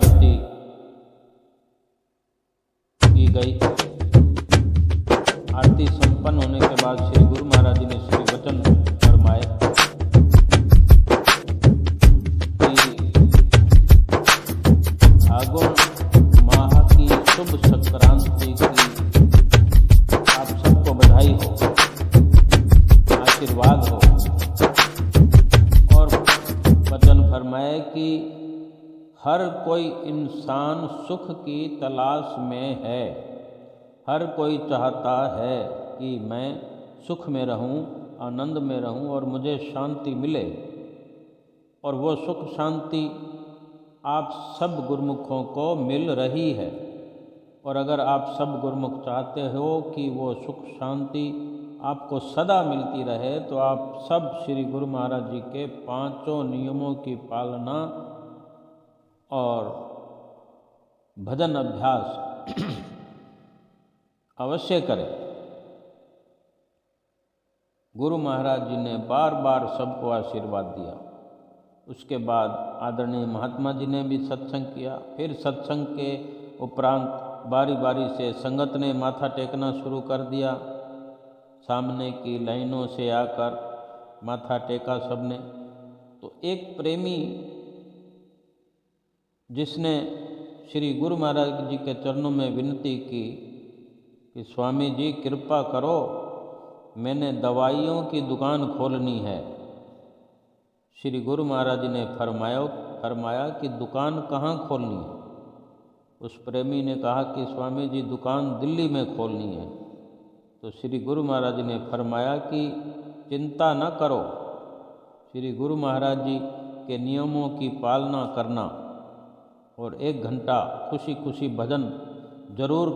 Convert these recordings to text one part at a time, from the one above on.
आरती की गई। आरती संपन्न होने के बाद श्री गुरु महाराज जी ने श्री वचन फरमाए कि फागुन माह की शुभ संक्रांति की आप सबको बधाई हो, आशीर्वाद हो। और वचन फरमाए कि हर कोई इंसान सुख की तलाश में है, हर कोई चाहता है कि मैं सुख में रहूं, आनंद में रहूं और मुझे शांति मिले। और वो सुख शांति आप सब गुरुमुखों को मिल रही है। और अगर आप सब गुरुमुख चाहते हो कि वो सुख शांति आपको सदा मिलती रहे, तो आप सब श्री गुरु महाराज जी के 5 नियमों की पालना और भजन अभ्यास अवश्य करें। गुरु महाराज जी ने बार बार सबको आशीर्वाद दिया। उसके बाद आदरणीय महात्मा जी ने भी सत्संग किया। फिर सत्संग के उपरांत बारी बारी से संगत ने माथा टेकना शुरू कर दिया। सामने की लाइनों से आकर माथा टेका सबने। तो एक प्रेमी जिसने श्री गुरु महाराज जी के चरणों में विनती की कि स्वामी जी कृपा करो, मैंने दवाइयों की दुकान खोलनी है। श्री गुरु महाराज जी ने फरमाया कि दुकान कहाँ खोलनी है। उस प्रेमी ने कहा कि स्वामी जी दुकान दिल्ली में खोलनी है। तो श्री गुरु महाराज जी ने फरमाया कि चिंता न करो, श्री गुरु महाराज जी के नियमों की पालना करना और 1 घंटा खुशी खुशी भजन जरूर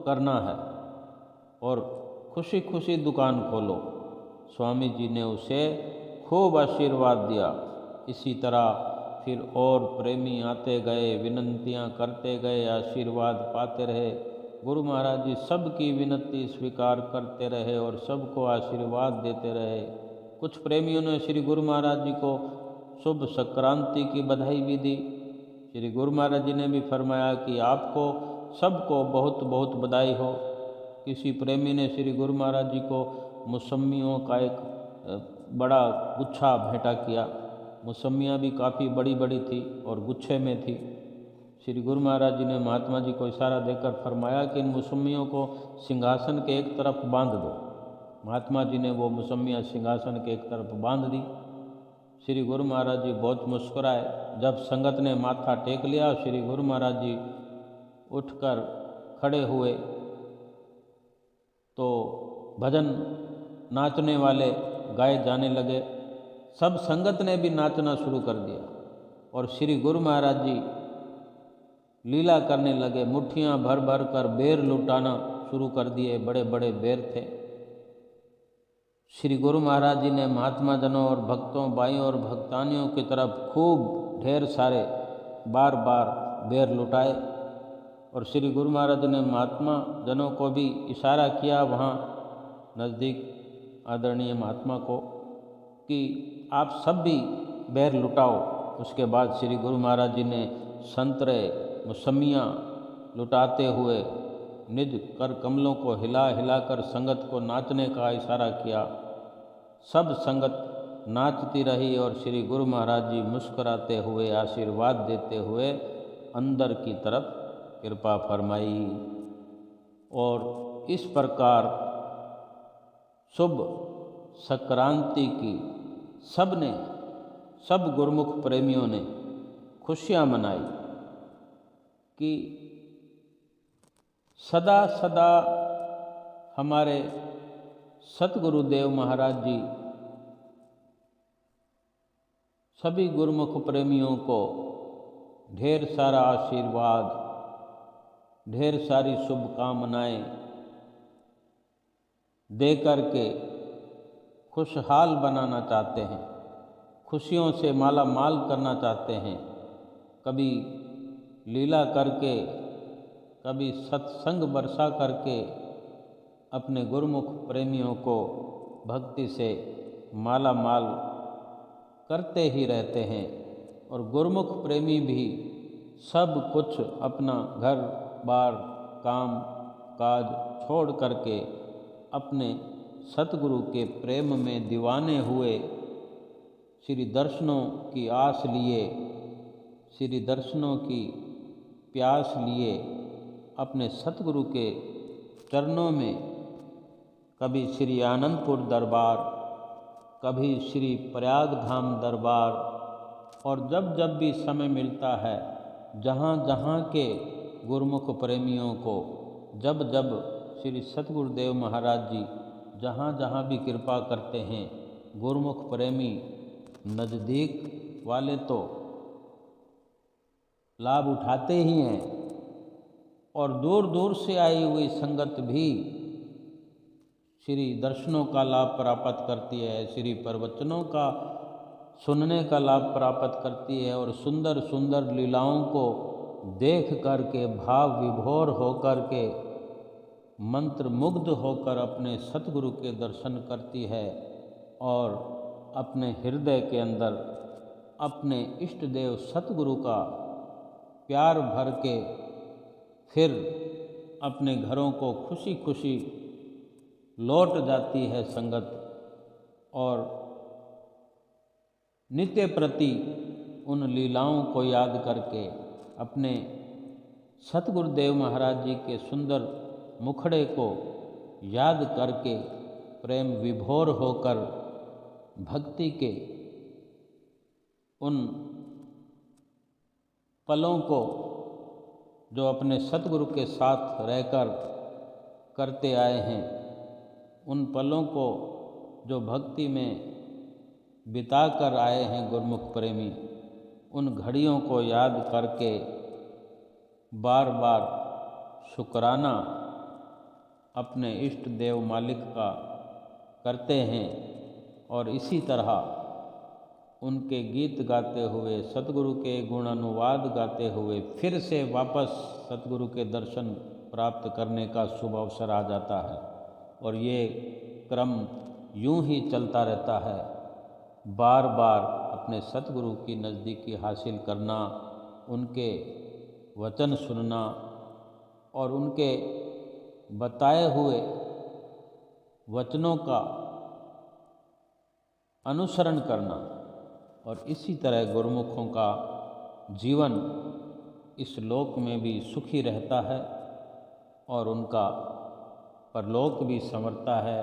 करना है और खुशी खुशी दुकान खोलो। स्वामी जी ने उसे खूब आशीर्वाद दिया। इसी तरह फिर और प्रेमी आते गए, विनंतियां करते गए, आशीर्वाद पाते रहे। गुरु महाराज जी सबकी विनती स्वीकार करते रहे और सबको आशीर्वाद देते रहे। कुछ प्रेमियों ने श्री गुरु महाराज जी को शुभ संक्रांति की बधाई भी दी। श्री गुरु महाराज जी ने भी फरमाया कि आपको सबको बहुत बहुत बधाई हो। किसी प्रेमी ने श्री गुरु महाराज जी को मौसमियों का एक बड़ा गुच्छा भेंटा किया। मौसमियाँ भी काफ़ी बड़ी बड़ी थी और गुच्छे में थी। श्री गुरु महाराज जी ने महात्मा जी को इशारा देकर फरमाया कि इन मौसमियों को सिंहासन के एक तरफ बांध दो। महात्मा जी ने वो मौसमियाँ सिंहासन के एक तरफ बांध दी। श्री गुरु महाराज जी बहुत मुस्कुराए। जब संगत ने माथा टेक लिया, श्री गुरु महाराज जी उठकर खड़े हुए तो भजन नाचने वाले गाए जाने लगे। सब संगत ने भी नाचना शुरू कर दिया और श्री गुरु महाराज जी लीला करने लगे। मुट्ठियाँ भर भर कर बेर लुटाना शुरू कर दिए। बड़े बड़े बेर थे। श्री गुरु महाराज जी ने महात्मा जनों और भक्तों, भाइयों और भक्तानियों की तरफ खूब ढेर सारे बार बार बेर लुटाए। और श्री गुरु महाराज जी ने महात्मा जनों को भी इशारा किया वहाँ नज़दीक आदरणीय महात्मा को कि आप सब भी बेर लुटाओ। उसके बाद श्री गुरु महाराज जी ने संतरे, मौसमियाँ लुटाते हुए निज कर कमलों को हिला हिलाकर संगत को नाचने का इशारा किया। सब संगत नाचती रही और श्री गुरु महाराज जी मुस्कुराते हुए, आशीर्वाद देते हुए अंदर की तरफ कृपा फरमाई। और इस प्रकार शुभ संक्रांति की सब गुरुमुख प्रेमियों ने खुशियाँ मनाई कि सदा सदा हमारे सतगुरुदेव महाराज जी सभी गुरुमुख प्रेमियों को ढेर सारा आशीर्वाद, ढेर सारी शुभकामनाएं दे करके खुशहाल बनाना चाहते हैं, खुशियों से माला माल करना चाहते हैं। कभी लीला करके, कभी सत्संग बरसा करके अपने गुरुमुख प्रेमियों को भक्ति से माला माल करते ही रहते हैं। और गुरुमुख प्रेमी भी सब कुछ अपना घर बार काम काज छोड़ करके अपने सतगुरु के प्रेम में दीवाने हुए, श्री दर्शनों की आस लिए, श्री दर्शनों की प्यास लिए अपने सतगुरु के चरणों में कभी श्री आनंदपुर दरबार, कभी श्री प्रयाग धाम दरबार, और जब जब भी समय मिलता है, जहाँ जहाँ के गुरुमुख प्रेमियों को जब जब श्री सतगुरुदेव महाराज जी जहाँ जहाँ भी कृपा करते हैं, गुरुमुख प्रेमी नज़दीक वाले तो लाभ उठाते ही हैं, और दूर दूर से आई हुई संगत भी श्री दर्शनों का लाभ प्राप्त करती है, श्री प्रवचनों का सुनने का लाभ प्राप्त करती है, और सुंदर सुंदर लीलाओं को देख करके भाव विभोर होकर के मंत्र मुग्ध होकर अपने सतगुरु के दर्शन करती है, और अपने हृदय के अंदर अपने इष्ट देव सतगुरु का प्यार भर के फिर अपने घरों को खुशी खुशी लौट जाती है संगत, और नित्य प्रति उन लीलाओं को याद करके अपने सतगुरुदेव महाराज जी के सुंदर मुखड़े को याद करके प्रेम विभोर होकर भक्ति के उन पलों को जो अपने सतगुरु के साथ रहकर करते आए हैं, उन पलों को जो भक्ति में बिता कर आए हैं गुरुमुख प्रेमी, उन घड़ियों को याद करके बार बार शुक्राना अपने इष्ट देव मालिक का करते हैं, और इसी तरह उनके गीत गाते हुए, सतगुरु के गुण अनुवाद गाते हुए फिर से वापस सतगुरु के दर्शन प्राप्त करने का शुभ अवसर आ जाता है, और ये क्रम यूं ही चलता रहता है। बार बार अपने सतगुरु की नज़दीकी हासिल करना, उनके वचन सुनना और उनके बताए हुए वचनों का अनुसरण करना, और इसी तरह गुरुमुखों का जीवन इस लोक में भी सुखी रहता है और उनका परलोक भी संवरता है।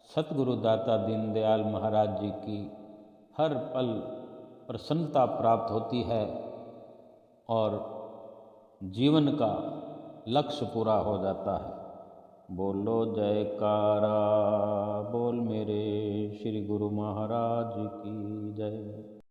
सतगुरु दाता दीनदयाल महाराज जी की हर पल प्रसन्नता प्राप्त होती है और जीवन का लक्ष्य पूरा हो जाता है। बोलो जयकारा बोल मेरे श्री गुरु महाराज की जय।